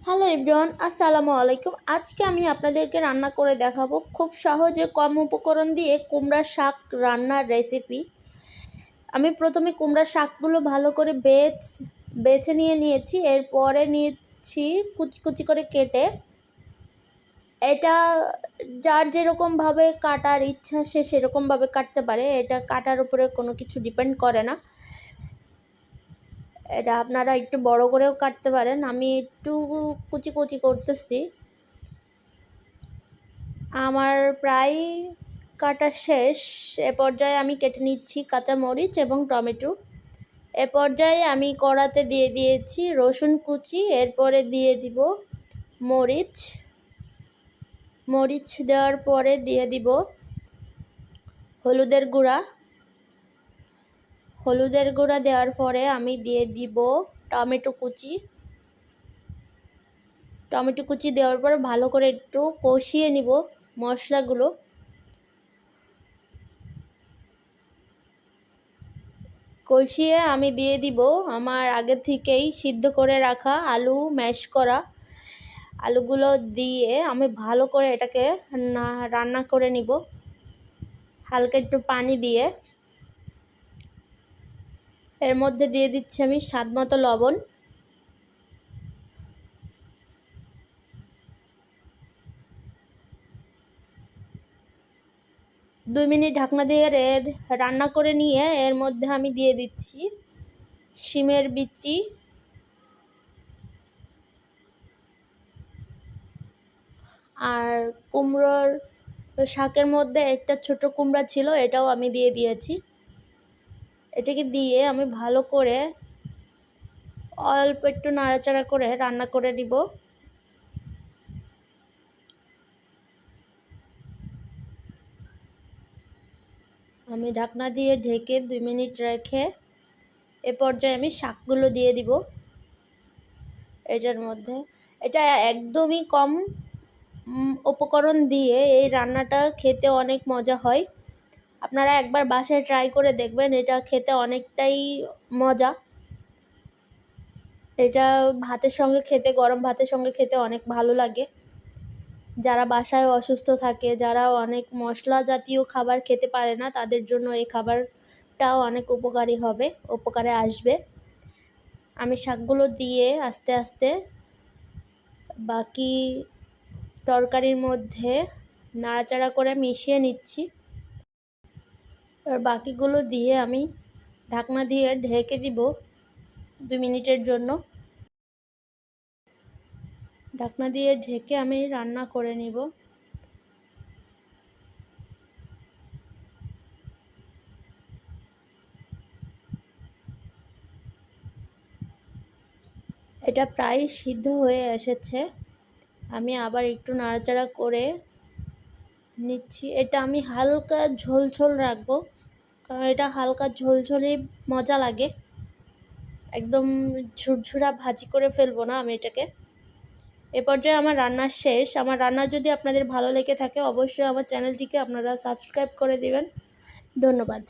Hello everyone, আসসালামু আলাইকুম। আজকে আমি আপনাদেরকে রান্না করে দেখাবো খুব সহজে কম উপকরণ দিয়ে কুমড়ার শাক রান্নার রেসিপি। আমি প্রথমে কুমড়ার শাকগুলো ভালো করে বেছে নিয়েছি। এরপরে নিয়েছি কুচি কুচি করে কেটে। এটা যার যেরকমভাবে কাটার ইচ্ছা সে সেরকমভাবে কাটতে পারে। এটা কাটার উপরে কোনো কিছু ডিপেন্ড করে না। এটা আপনারা একটু বড় করেও কাটতে পারেন। আমি একটু কুচি কুচি করতেছি। আমার প্রায় কাটা শেষ। এ পর্যায়ে আমি কেটে নিচ্ছি কাঁচামরিচ এবং টমেটো। এ পর্যায়ে আমি কড়াতে দিয়ে দিয়েছি রসুন কুচি। এরপরে দিয়ে দিব মরিচ দেওয়ার পরে দিয়ে দিব হলুদের গুঁড়া দেওয়ার পরে আমি দিয়ে দিব টমেটো কুচি দেওয়ার পর ভালো করে একটু কষিয়ে নিব মশলাগুলো। কষিয়ে আমি দিয়ে দিব আমার আগে থেকেই সিদ্ধ করে রাখা আলু, ম্যাশ করা আলুগুলো দিয়ে আমি ভালো করে এটাকে রান্না করে নিব হালকা একটু পানি দিয়ে। এর মধ্যে দিয়ে দিচ্ছি আমি স্বাদ মতো লবণ। দুই মিনিট ঢাকনা দিয়ে রান্না করে নিয়ে এর মধ্যে আমি দিয়ে দিচ্ছি শিমের বিচি, আর কুমড়োর শাকের মধ্যে একটা ছোট কুমড়া ছিল, এটাও আমি দিয়ে দিয়েছি। এটাকে দিয়ে আমি ভালো করে অল্প একটু নাড়াচাড়া করে রান্না করে নিব। আমি ঢাকনা দিয়ে ঢেকে 2 মিনিট রেখে এ পর্যায়ে আমি শাকগুলো দিয়ে দিব এটার মধ্যে। এটা একদমই কম উপকরণ দিয়ে এই রান্নাটা খেতে অনেক মজা হয়। আপনারা একবার বাসায় ট্রাই করে দেখবেন, এটা খেতে অনেকটাই মজা। এটা গরম ভাতের সঙ্গে খেতে অনেক ভালো লাগে। যারা বাসায় অসুস্থ থাকে, যারা অনেক মশলা জাতীয় খাবার খেতে পারে না, তাদের জন্য এই খাবারটাও অনেক উপকারে আসবে। আমি শাকগুলো দিয়ে আস্তে আস্তে বাকি তরকারির মধ্যে নাড়াচাড়া করে মিশিয়ে নিচ্ছি। আর বাকিগুলো দিয়ে আমি ঢাকনা দিয়ে ঢেকে দিব 2 মিনিটের জন্য। ঢাকনা দিয়ে ঢেকে আমি রান্না করে নিব। এটা প্রায় সিদ্ধ হয়ে এসেছে। আমি আবার একটু নাড়াচাড়া করে নিচ্ছি। এটা আমি হালকা ঝোল রাখবো, কারণ এটা হালকা ঝোলই মজা লাগে। একদম ঝুরঝুরা ভাজি করে ফেলবো না আমি এটাকে। এ পর্যায়ে আমার রান্না শেষ। আমার রান্না যদি আপনাদের ভালো লেগে থাকে অবশ্যই আমার চ্যানেলটিকে আপনারা সাবস্ক্রাইব করে দিবেন। ধন্যবাদ।